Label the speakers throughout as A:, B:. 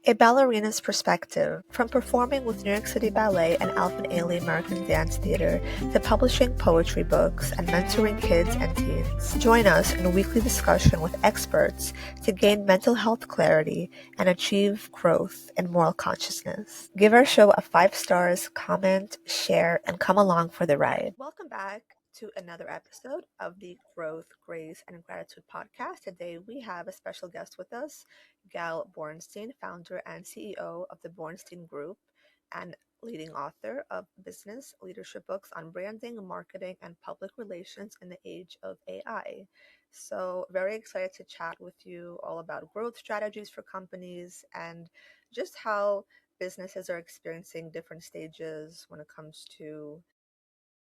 A: A ballerina's perspective, from performing with New York City Ballet and Alvin Ailey American Dance Theater to publishing poetry books and mentoring kids and teens. Join us in a weekly discussion with experts to gain mental health clarity and achieve growth and moral consciousness. Give our show a 5 stars, comment, share, and come along for the ride. Welcome back to another episode of the Growth, Grace, and Gratitude podcast. Today we have a special guest with us, Gal Borenstein, founder and CEO of the Borenstein Group and leading author of business leadership books on branding, marketing, and public relations in the age of AI. So very excited to chat with you all about growth strategies for companies and just how businesses are experiencing different stages when it comes to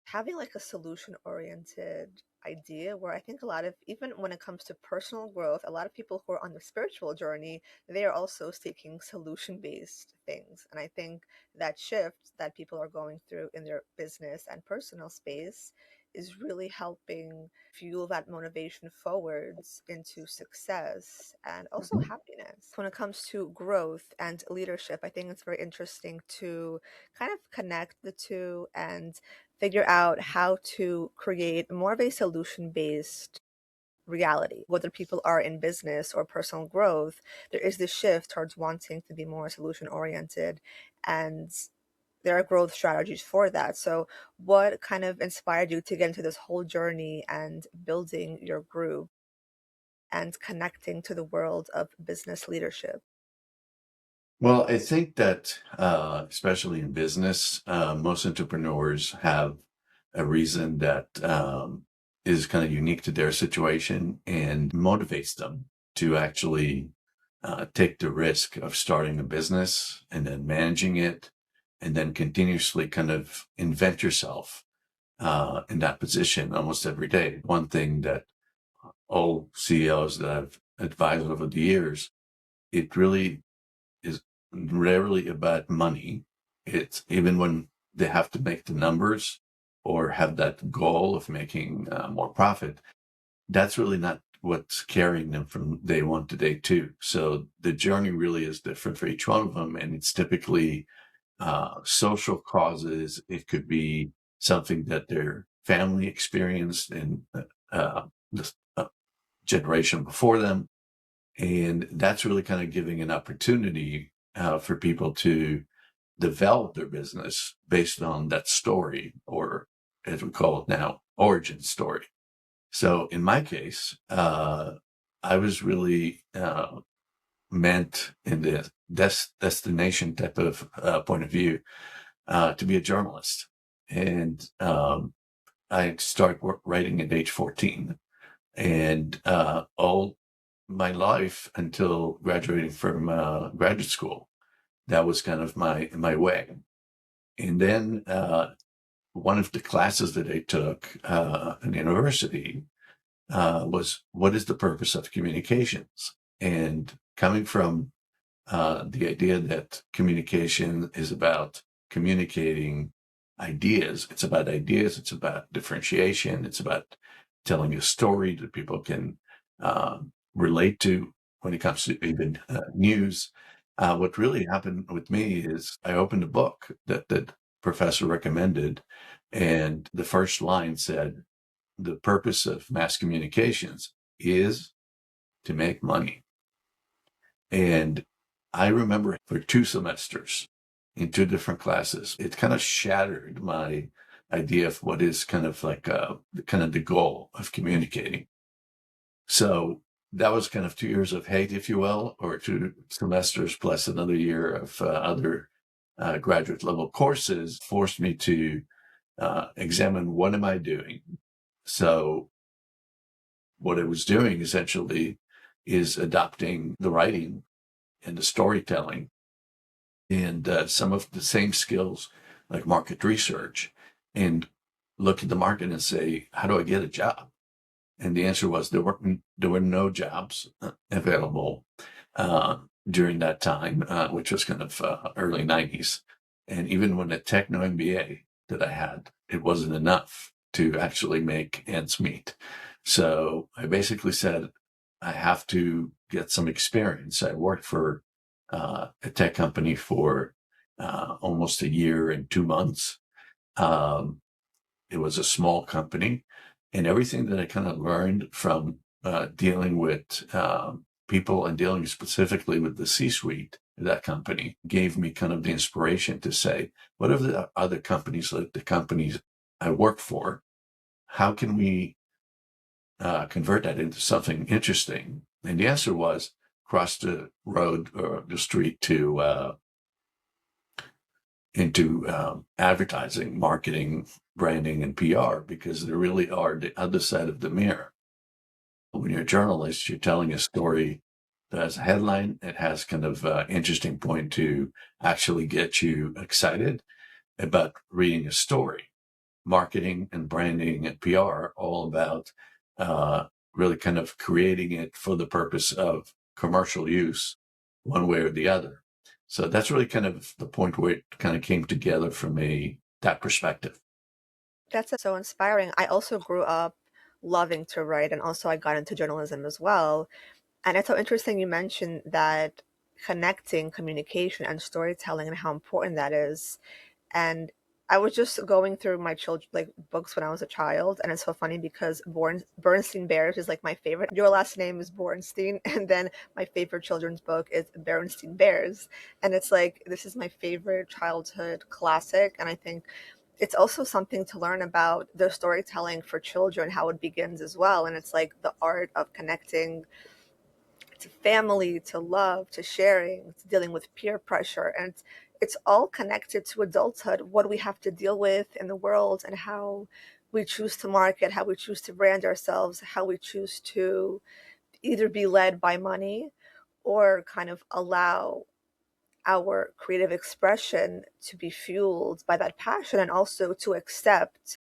A: having like a solution oriented idea, where I think a lot of, even when it comes to personal growth, a lot of people who are on the spiritual journey, they are also seeking solution based things. And I think that shift that people are going through in their business and personal space is really helping fuel that motivation forwards into success and also happiness. When it comes to growth and leadership, I think it's very interesting to kind of connect the two and figure out how to create more of a solution based reality. Whether people are in business or personal growth, there is this shift towards wanting to be more solution oriented, and there are growth strategies for that. So, what kind of inspired you to get into this whole journey and building your group and connecting to the world of business leadership?
B: Well, I think that, especially in business, most entrepreneurs have a reason that is kind of unique to their situation and motivates them to actually take the risk of starting a business and then managing it and then continuously kind of invent yourself in that position almost every day. One thing that all CEOs that I've advised over the years, it really is rarely about money. It's even when they have to make the numbers or have that goal of making more profit, that's really not what's carrying them from day one to day two. So the journey really is different for each one of them. And it's typically social causes. It could be something that their family experienced in the generation before them. And that's really kind of giving an opportunity for people to develop their business based on that story, or as we call it now, origin story. So in my case, I was really meant in the destination type of point of view to be a journalist. And I started writing at age 14. And all my life until graduating from graduate school, that was kind of my way. And then one of the classes that I took in university was, what is the purpose of communications? And coming from the idea that communication is about communicating ideas, it's about differentiation, it's about telling a story that people can relate to when it comes to even news. What really happened with me is I opened a book that professor recommended, and the first line said, the purpose of mass communications is to make money. And I remember for 2 semesters in 2 different classes, it kind of shattered my idea of what is kind of like kind of the goal of communicating. So that was kind of 2 years of hate, if you will, or 2 semesters plus another year of other graduate level courses forced me to examine, what am I doing? So what I was doing essentially is adopting the writing and the storytelling and some of the same skills like market research, and look at the market and say, how do I get a job? And the answer was there were no jobs available during that time, which was kind of early 90s. And even when a techno MBA that I had, it wasn't enough to actually make ends meet. So I basically said, I have to get some experience. I worked for a tech company for almost a year and 2 months. It was a small company, and everything that I kind of learned from dealing with people and dealing specifically with the C-suite of that company gave me kind of the inspiration to say, what are the other companies, like the companies I work for, how can we convert that into something interesting? And the answer was cross the road or the street to into advertising, marketing, branding, and PR, because they really are the other side of the mirror. When you're a journalist, you're telling a story that has a headline. It has kind of interesting point to actually get you excited about reading a story. Marketing and branding and PR are all about really kind of creating it for the purpose of commercial use, one way or the other. So that's really kind of the point where it kind of came together for me, that perspective.
A: That's so inspiring. I also grew up loving to write, and also I got into journalism as well. And it's so interesting you mentioned that connecting communication and storytelling and how important that is. And I was just going through my children like books when I was a child, and it's so funny because Bernstein Bears is like my favorite. Your last name is Borenstein, and then my favorite children's book is Bernstein Bears, and it's like this is my favorite childhood classic, and I think it's also something to learn about the storytelling for children, how it begins as well, and it's like the art of connecting to family, to love, to sharing, to dealing with peer pressure. And it's all connected to adulthood, what we have to deal with in the world and how we choose to market, how we choose to brand ourselves, how we choose to either be led by money or kind of allow our creative expression to be fueled by that passion, and also to accept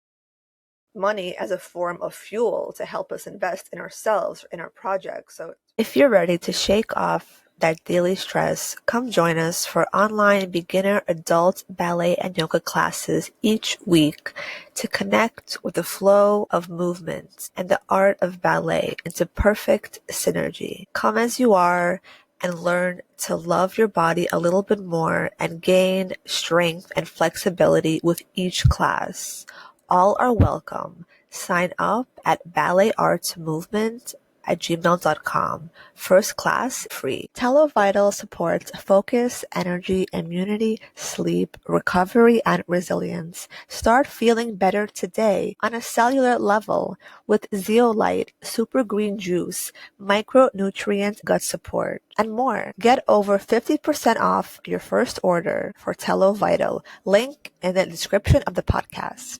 A: money as a form of fuel to help us invest in ourselves, in our projects. So if you're ready to shake off that daily stress, come join us for online beginner, adult, ballet, and yoga classes each week to connect with the flow of movement and the art of ballet into perfect synergy. Come as you are and learn to love your body a little bit more and gain strength and flexibility with each class. All are welcome. Sign up at balletartsmovement@gmail.com. First class free. TeleVital supports focus, energy, immunity, sleep, recovery, and resilience. Start feeling better today on a cellular level with Zeolite, super green juice, micronutrient gut support, and more. Get over 50% off your first order for TeleVital. Link in the description of the podcast.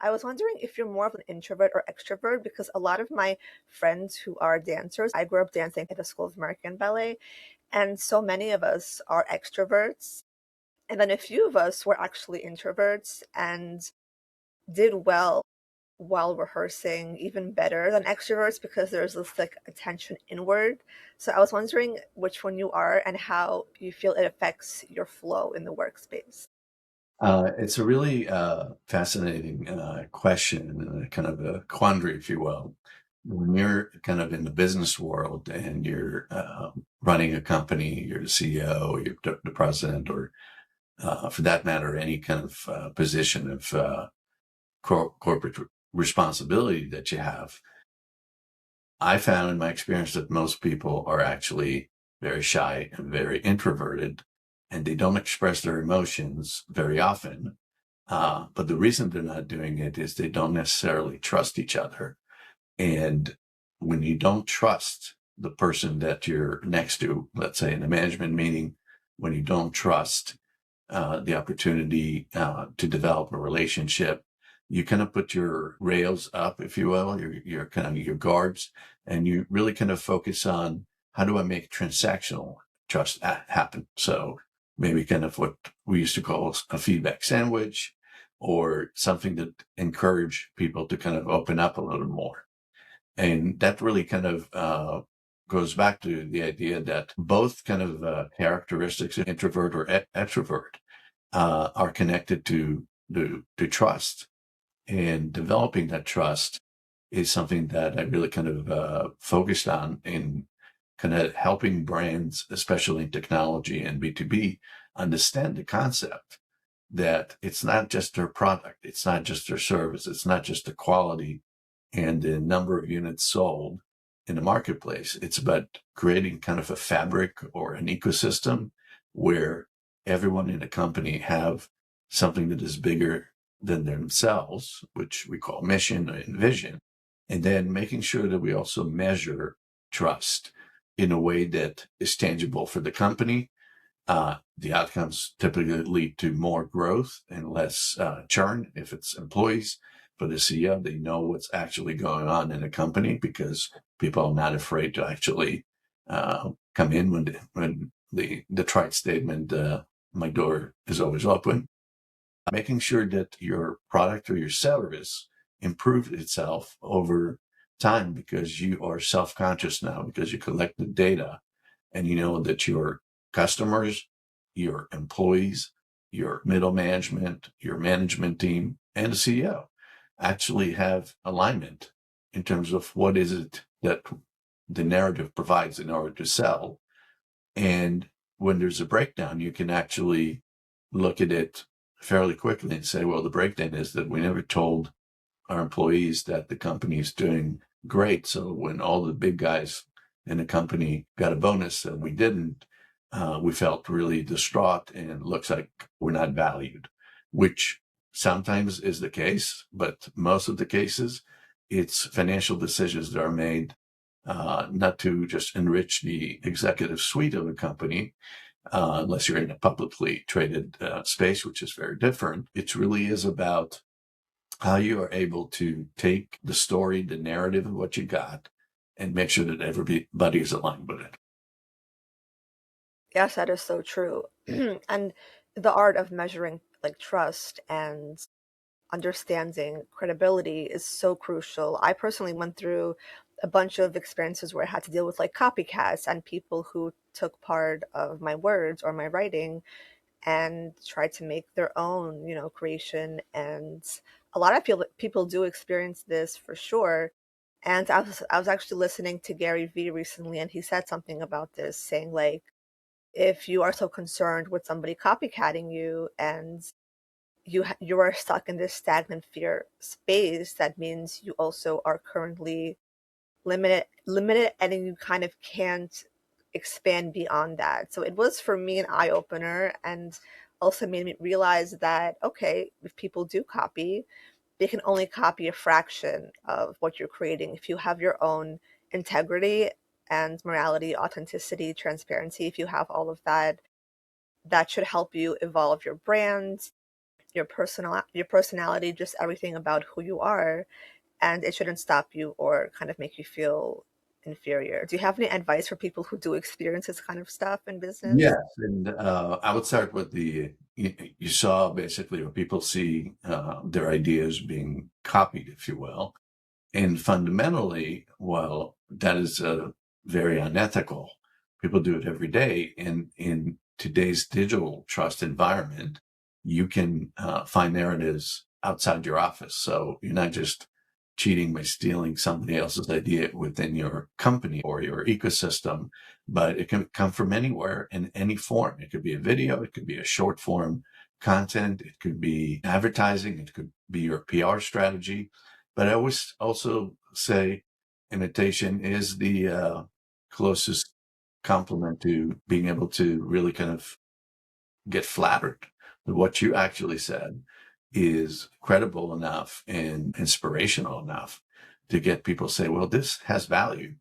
A: I was wondering if you're more of an introvert or extrovert, because a lot of my friends who are dancers, I grew up dancing at the School of American Ballet, and so many of us are extroverts. And then a few of us were actually introverts and did well while rehearsing, even better than extroverts because there's this like attention inward. So I was wondering which one you are and how you feel it affects your flow in the workspace.
B: It's a really fascinating question, kind of a quandary, if you will. When you're kind of in the business world and you're running a company, you're the CEO, you're the president, or for that matter, any kind of position of corporate responsibility that you have, I found in my experience that most people are actually very shy and very introverted, and they don't express their emotions very often. But the reason they're not doing it is they don't necessarily trust each other. And when you don't trust the person that you're next to, let's say in a management meeting, when you don't trust the opportunity to develop a relationship, you kind of put your rails up, if you will, your kind of your guards, and you really kind of focus on how do I make transactional trust happen. So maybe kind of what we used to call a feedback sandwich, or something that encourage people to kind of open up a little more. And that really kind of goes back to the idea that both kind of characteristics of introvert or extrovert are connected to trust. And developing that trust is something that I really kind of focused on in kind of helping brands, especially in technology and B2B, understand the concept that it's not just their product, it's not just their service, it's not just the quality and the number of units sold in the marketplace. It's about creating kind of a fabric or an ecosystem where everyone in a company have something that is bigger than themselves, which we call mission and vision, and then making sure that we also measure trust in a way that is tangible for the company. The outcomes typically lead to more growth and less churn if it's employees. For the CEO, they know what's actually going on in a company because people are not afraid to actually come in when the trite statement, my door is always open. Making sure that your product or your service improves itself over time because you are self-conscious now, because you collect the data and you know that your customers, your employees, your middle management, your management team, and the CEO actually have alignment in terms of what is it that the narrative provides in order to sell. And when there's a breakdown, you can actually look at it fairly quickly and say, well, the breakdown is that we never told our employees that the company is doing great. So when all the big guys in the company got a bonus and we didn't, we felt really distraught and looks like we're not valued, which sometimes is the case, but most of the cases, it's financial decisions that are made not to just enrich the executive suite of a company, unless you're in a publicly traded space, which is very different. It really is about how you are able to take the story, the narrative of what you got, and make sure that everybody is aligned with it.
A: Yes, that is so true. And the art of measuring like trust and understanding credibility is so crucial. I personally went through a bunch of experiences where I had to deal with like copycats and people who took part of my words or my writing and tried to make their own, creation. And a lot of people do experience this for sure. And I was actually listening to Gary Vee recently, and he said something about this, saying like, if you are so concerned with somebody copycatting you and you are stuck in this stagnant fear space, that means you also are currently limited, and you kind of can't expand beyond that. So it was for me an eye opener, and also made me realize that okay, if people do copy, they can only copy a fraction of what you're creating. If you have your own integrity and morality, authenticity, transparency, if you have all of that, that should help you evolve your brand, your personality, just everything about who you are, and it shouldn't stop you or kind of make you feel inferior. Do you have any advice for people who do experience this kind of stuff in business?
B: Yes, and I would start with you saw basically where people see their ideas being copied, if you will. And fundamentally, while that is very unethical, people do it every day. And in today's digital trust environment, you can find narratives outside your office. So you're not just cheating by stealing somebody else's idea within your company or your ecosystem, but it can come from anywhere in any form. It could be a video, it could be a short form content, it could be advertising, it could be your PR strategy. But I always also say imitation is the closest compliment to being able to really kind of get flattered that what you actually said is credible enough and inspirational enough to get people to say, well, this has value.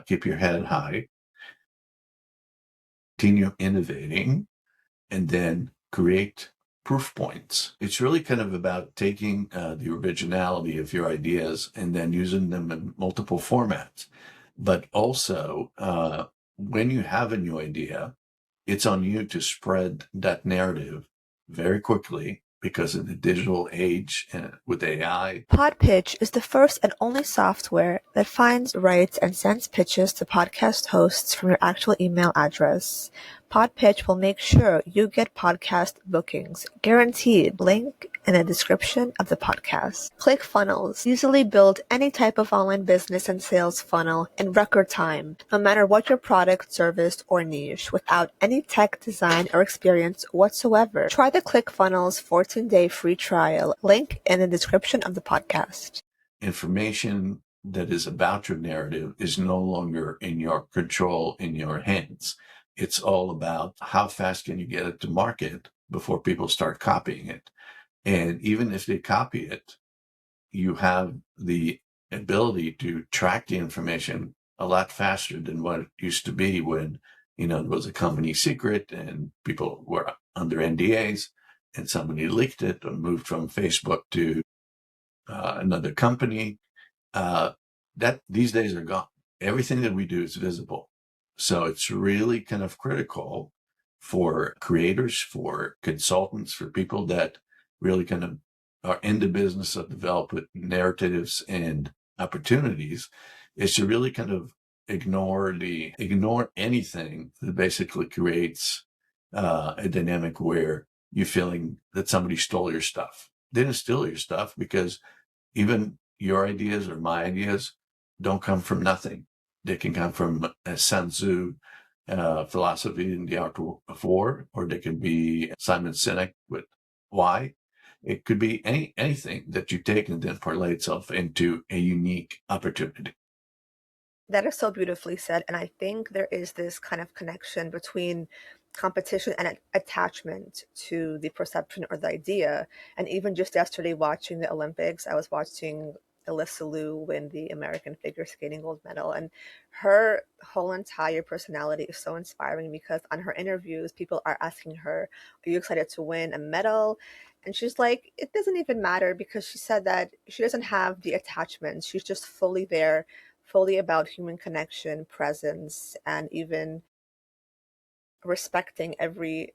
B: Keep your head high, continue innovating, and then create proof points. It's really kind of about taking the originality of your ideas and then using them in multiple formats. But also, when you have a new idea, it's on you to spread that narrative very quickly because in the digital age and with AI.
A: Podpitch is the first and only software that finds, writes, and sends pitches to podcast hosts from your actual email address. Podpitch will make sure you get podcast bookings, guaranteed. Link in the description of the podcast. ClickFunnels easily build any type of online business and sales funnel in record time, no matter what your product, service, or niche, without any tech design or experience whatsoever. Try the ClickFunnels 14-day free trial. Link in the description of the podcast.
B: Information that is about your narrative is no longer in your control, in your hands. It's all about how fast can you get it to market before people start copying it. And even if they copy it, you have the ability to track the information a lot faster than what it used to be when, it was a company secret and people were under NDAs and somebody leaked it or moved from Facebook to another company. That these days are gone. Everything that we do is visible. So it's really kind of critical for creators, for consultants, for people that really kind of are in the business of developing narratives and opportunities, is to really kind of ignore anything that basically creates a dynamic where you're feeling that somebody stole your stuff. They didn't steal your stuff, because even your ideas or my ideas don't come from nothing. They can come from a Sun Tzu philosophy in the art of war, or they can be Simon Sinek with why. It could be anything that you take and then parlay itself into a unique opportunity.
A: That is so beautifully said. And I think there is this kind of connection between competition and attachment to the perception or the idea. And even just yesterday watching the Olympics, I was watching Alyssa Liu win the American figure skating gold medal. And her whole entire personality is so inspiring, because on her interviews, people are asking her, are you excited to win a medal? And she's like, it doesn't even matter, because she said that she doesn't have the attachments. She's just fully there, fully about human connection, presence, and even respecting every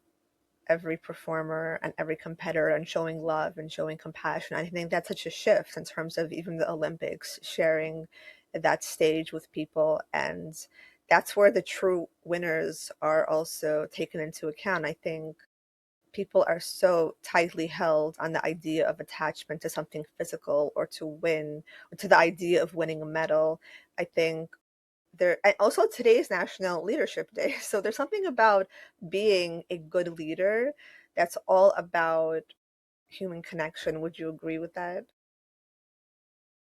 A: performer and every competitor, and showing love and showing compassion. I think that's such a shift in terms of even the Olympics, sharing that stage with people. And that's where the true winners are also taken into account. I think people are so tightly held on the idea of attachment to something physical, or to win, or to the idea of winning a medal. I think and also today's National Leadership Day. So there's something about being a good leader that's all about human connection. Would you agree with that?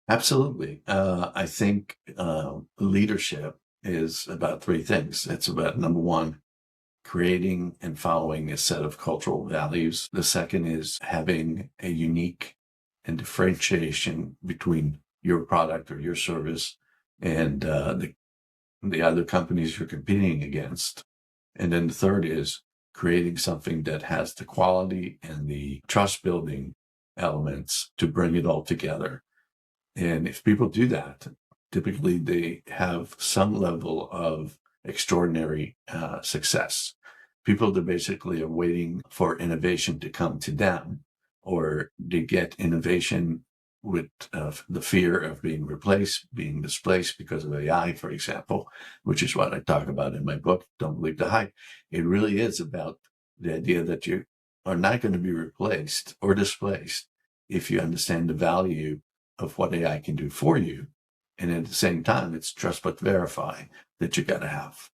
B: Absolutely. I think leadership is about three things. It's about, number one, creating and following a set of cultural values. The second is having a unique and differentiation between your product or your service and the other companies you're competing against. And then the third is creating something that has the quality and the trust building elements to bring it all together. And if people do that, typically they have some level of extraordinary success. People that basically are waiting for innovation to come to them, or they get innovation with the fear of being replaced, being displaced because of AI, for example, which is what I talk about in my book, Don't Believe the Hype. It really is about the idea that you are not going to be replaced or displaced if you understand the value of what AI can do for you. And at the same time, it's trust but verify that you got to have.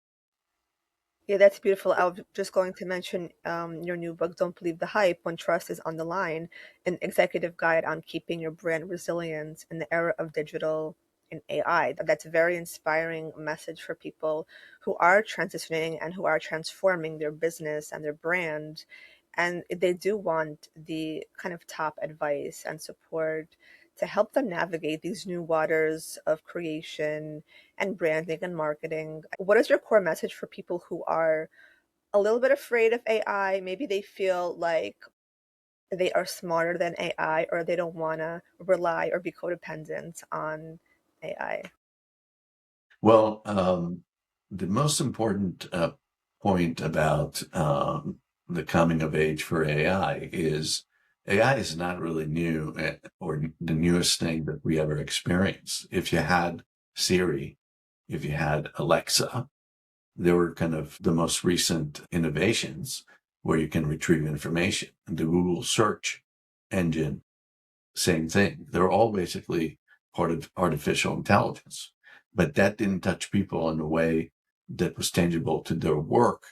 A: Yeah, that's beautiful. I was just going to mention your new book, Don't Believe the Hype, When Trust is on the Line, an executive guide on keeping your brand resilient in the era of digital and AI. That's a very inspiring message for people who are transitioning and who are transforming their business and their brand. And they do want the kind of top advice and support to help them navigate these new waters of creation and branding and marketing. What is your core message for people who are a little bit afraid of AI? Maybe they feel like they are smarter than AI, or they don't want to rely or be codependent on AI.
B: Well, the most important point about the coming of age for AI is not really new or the newest thing that we ever experienced. If you had Siri, if you had Alexa, they were kind of the most recent innovations where you can retrieve information. And the Google search engine, same thing. They're all basically part of artificial intelligence. But that didn't touch people in a way that was tangible to their work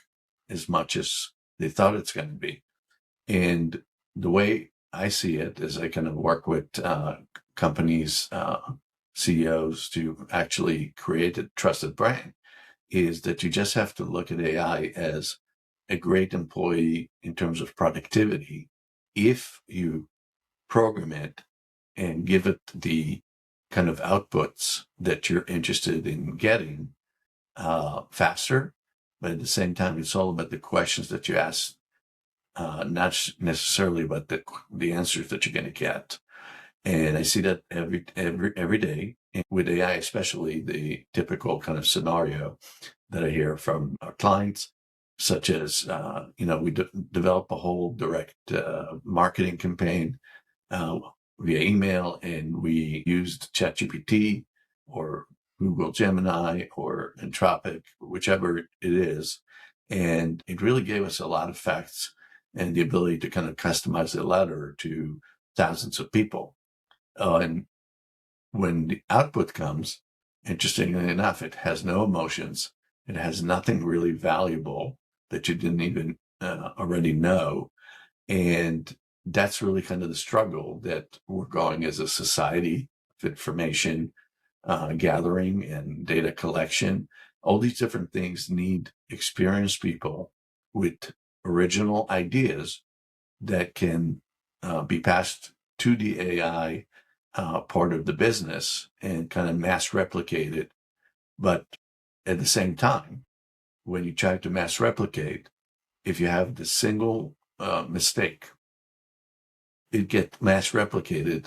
B: as much as they thought it's going to be. And the way I see it is I kind of work with companies, CEOs to actually create a trusted brand, is that you just have to look at AI as a great employee in terms of productivity if you program it and give it the kind of outputs that you're interested in getting faster. But at the same time, it's all about the questions that you ask, not necessarily about the answers that you're going to get. And I see that every day and with AI, especially the typical kind of scenario that I hear from our clients, such as, we develop a whole direct marketing campaign via email, and we used ChatGPT or Google Gemini or Anthropic, whichever it is. And it really gave us a lot of facts and the ability to kind of customize the letter to thousands of people. And when the output comes, interestingly enough, it has no emotions. It has nothing really valuable that you didn't even already know. And that's really kind of the struggle that we're going as a society of information gathering and data collection. All these different things need experienced people with original ideas that can be passed to the AI part of the business and kind of mass replicate it. But at the same time, when you try to mass replicate, if you have the single mistake, it gets mass replicated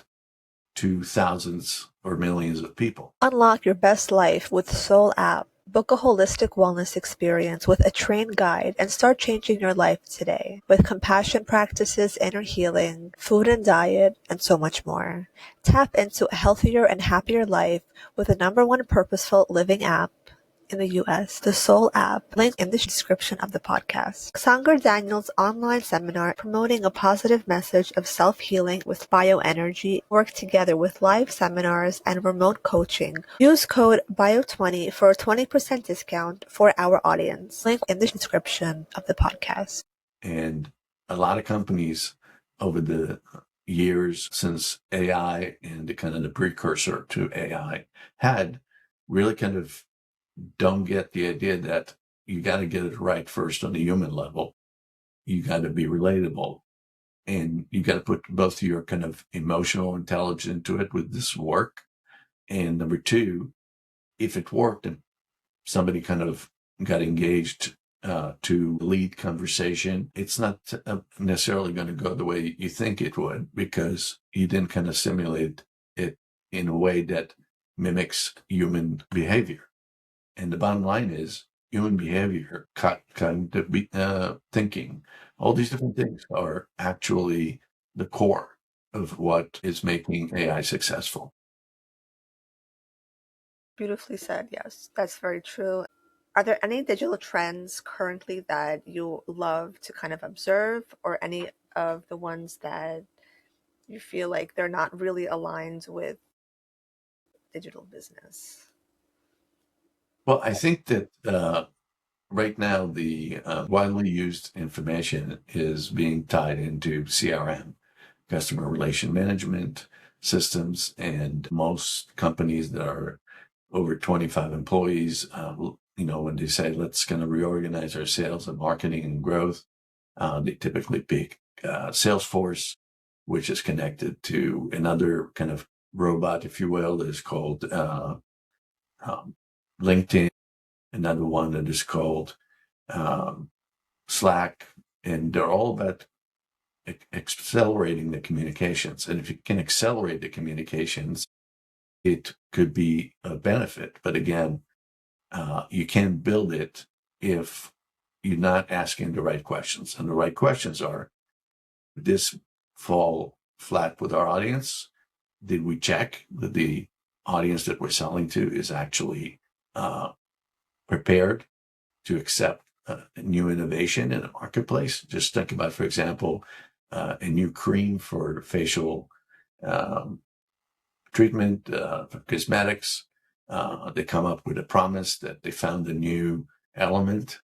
B: to thousands or millions of people.
A: Unlock your best life with Soul app. Book a holistic wellness experience with a trained guide and start changing your life today with compassion practices, inner healing, food and diet, and so much more. Tap into a healthier and happier life with the #1 purposeful living app in the US, the Soul app, link in the description of the podcast. Sanger Daniel's online seminar promoting a positive message of self-healing with bioenergy work together with live seminars and remote coaching. Use code BIO20 for a 20% discount for our audience. Link in the description of the podcast.
B: And a lot of companies over the years since AI and the kind of the precursor to AI had really kind of don't get the idea that you got to get it right first on the human level. You got to be relatable, and you got to put both your kind of emotional intelligence into it with this work. And number two, if it worked and somebody kind of got engaged to lead conversation, it's not necessarily going to go the way you think it would, because you didn't kind of simulate it in a way that mimics human behavior. And the bottom line is human behavior, thinking, all these different things are actually the core of what is making AI successful.
A: Beautifully said. Yes, that's very true. Are there any digital trends currently that you love to kind of observe, or any of the ones that you feel like they're not really aligned with digital business?
B: Well, I think that right now the widely used information is being tied into CRM, customer relation management systems, and most companies that are over 25 employees, when they say, let's kind of reorganize our sales and marketing and growth, they typically pick Salesforce, which is connected to another kind of robot, if you will, that is called LinkedIn, another one that is called Slack, and they're all about accelerating the communications. And if you can accelerate the communications, it could be a benefit. But again, you can't build it if you're not asking the right questions. And the right questions are, did this fall flat with our audience? Did we check that the audience that we're selling to is actually prepared to accept new innovation in a marketplace. Just think about, for example, a new cream for facial treatment, for cosmetics. They come up with a promise that they found a new element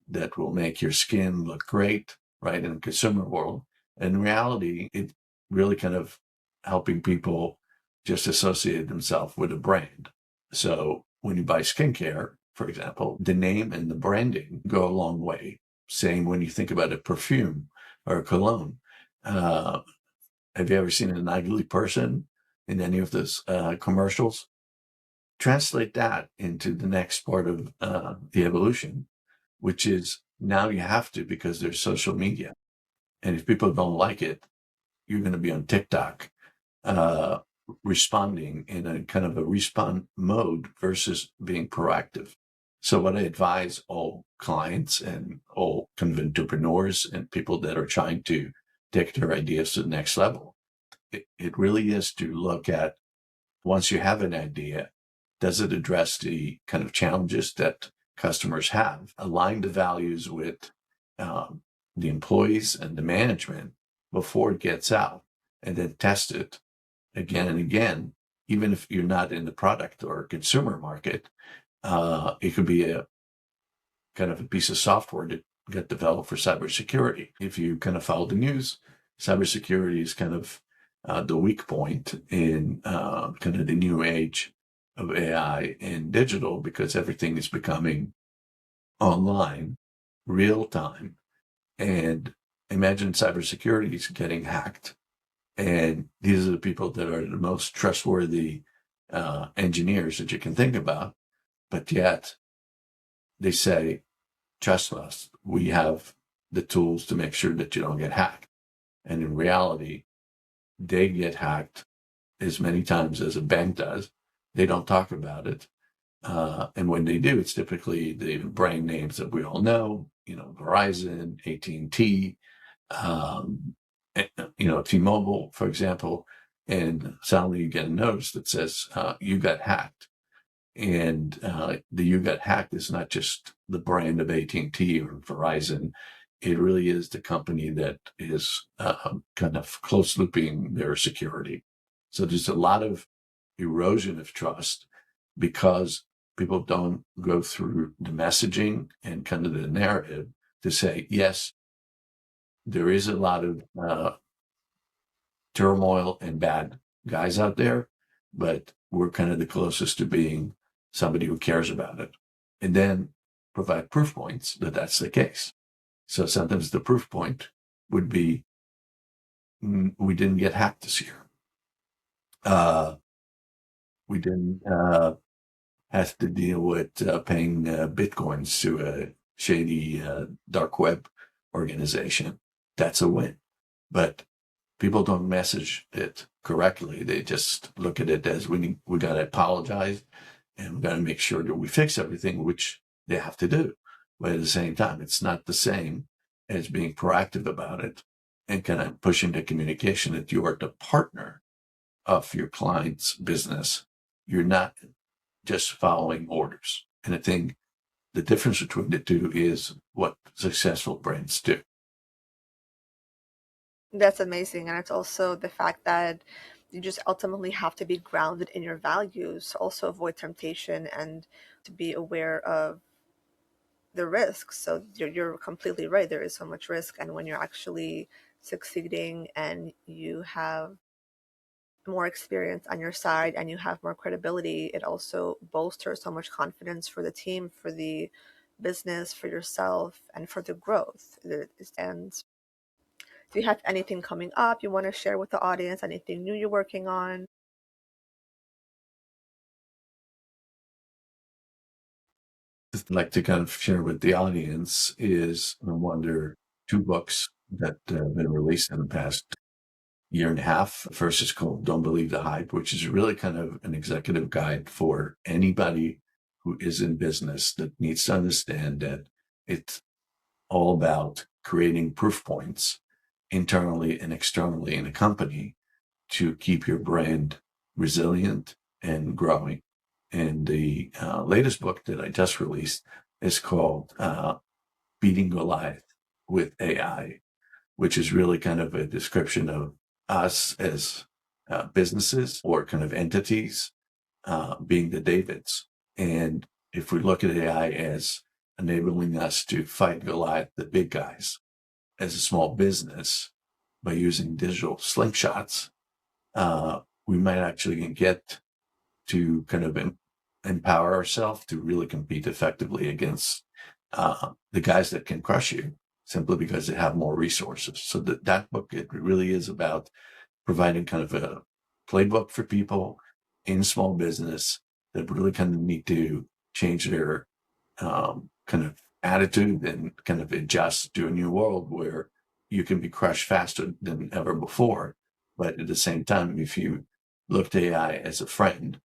B: that will make your skin look great, right, in the consumer world. In reality, it really kind of helping people just associate themselves with a brand. So when you buy skincare, for example, the name and the branding go a long way. Same when you think about a perfume or a cologne. Have you ever seen an ugly person in any of those commercials? Translate that into the next part of the evolution, which is now you have to, because there's social media. And if people don't like it, you're going to be on TikTok responding in a kind of a response mode versus being proactive. So what I advise all clients and all kind of entrepreneurs and people that are trying to take their ideas to the next level, it really is to look at, once you have an idea, does it address the kind of challenges that customers have, align the values with the employees and the management before it gets out, and then test it again and again. Even if you're not in the product or consumer market, it could be a kind of a piece of software that got developed for cybersecurity. If you kind of follow the news, cybersecurity is kind of the weak point in kind of the new age of AI and digital, because everything is becoming online, real time. And imagine cybersecurity is getting hacked. And these are the people that are the most trustworthy engineers that you can think about. But yet they say, trust us, we have the tools to make sure that you don't get hacked. And in reality, they get hacked as many times as a bank does. They don't talk about it. And when they do, it's typically the brand names that we all know, Verizon, AT&T, T-Mobile, for example. And suddenly you get a notice that says, you got hacked. And the you got hacked is not just the brand of AT&T or Verizon. It really is the company that is kind of close looping their security. So there's a lot of erosion of trust because people don't go through the messaging and kind of the narrative to say, yes, there is a lot of turmoil and bad guys out there, but we're kind of the closest to being somebody who cares about it. And then provide proof points that that's the case. So sometimes the proof point would be, we didn't get hacked this year. We didn't have to deal with paying bitcoins to a shady dark web organization. That's a win. But people don't message it correctly. They just look at it as we got to apologize and we got to make sure that we fix everything, which they have to do. But at the same time, it's not the same as being proactive about it and kind of pushing the communication that you are the partner of your client's business. You're not just following orders. And I think the difference between the two is what successful brands do.
A: That's amazing. And it's also the fact that you just ultimately have to be grounded in your values, also avoid temptation and to be aware of the risks. So you're completely right. There is so much risk. And when you're actually succeeding and you have more experience on your side and you have more credibility, it also bolsters so much confidence for the team, for the business, for yourself, and for the growth. And do you have anything coming up you want to share with the audience? Anything new you're working on?
B: I'd like to kind of share with the audience is no wonder two books that have been released in the past year and a half. First is called Don't Believe the Hype, which is really kind of an executive guide for anybody who is in business that needs to understand that it's all about creating proof points internally and externally in a company to keep your brand resilient and growing. And the latest book that I just released is called Beating Goliath with AI, which is really kind of a description of us as businesses or kind of entities being the Davids. And if we look at AI as enabling us to fight Goliath, the big guys, as a small business by using digital slingshots, we might actually get to kind of empower ourselves to really compete effectively against the guys that can crush you simply because they have more resources. So that book, it really is about providing kind of a playbook for people in small business that really kind of need to change their kind of attitude and kind of adjust to a new world where you can be crushed faster than ever before. But at the same time, if you look at AI as a friend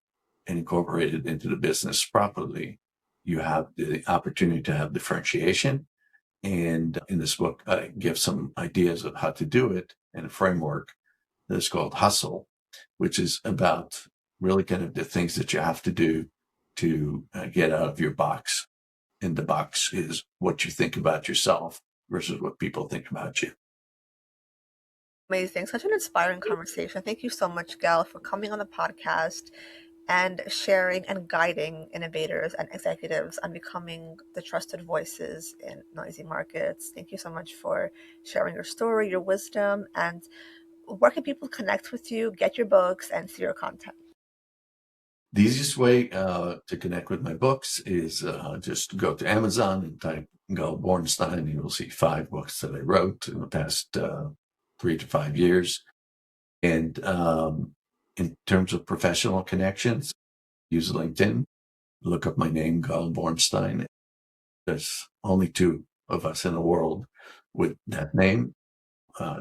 B: and incorporate it into the business properly, you have the opportunity to have differentiation. And in this book, I give some ideas of how to do it and a framework that's called Hustle, which is about really kind of the things that you have to do to get out of your box. And the box is what you think about yourself versus what people think about you.
A: Amazing. Such an inspiring conversation. Thank you so much, Gail, for coming on the podcast and sharing and guiding innovators and executives on becoming the trusted voices in noisy markets. Thank you so much for sharing your story, your wisdom, and where can people connect with you, get your books, and see your content?
B: The easiest way to connect with my books is just go to Amazon and type Borenstein, and you'll see 5 books that I wrote in the past 3 to 5 years. And in terms of professional connections, use LinkedIn, look up my name, Gal Borenstein. There's only 2 of us in the world with that name.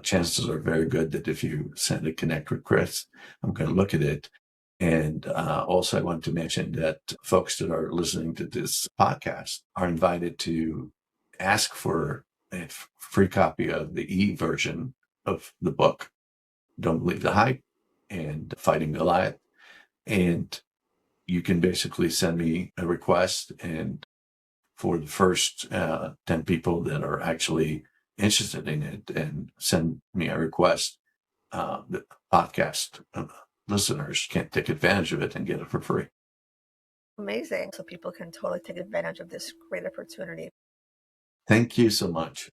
B: Chances are very good that if you send a connect request, I'm going to look at it. And also, I want to mention that folks that are listening to this podcast are invited to ask for a free copy of the e-version of the book, Don't Believe the Hype and Fighting Goliath. And you can basically send me a request, and for the first 10 people that are actually interested in it and send me a request, the podcast listeners can take advantage of it and get it for free.
A: Amazing. So people can totally take advantage of this great opportunity.
B: Thank you so much.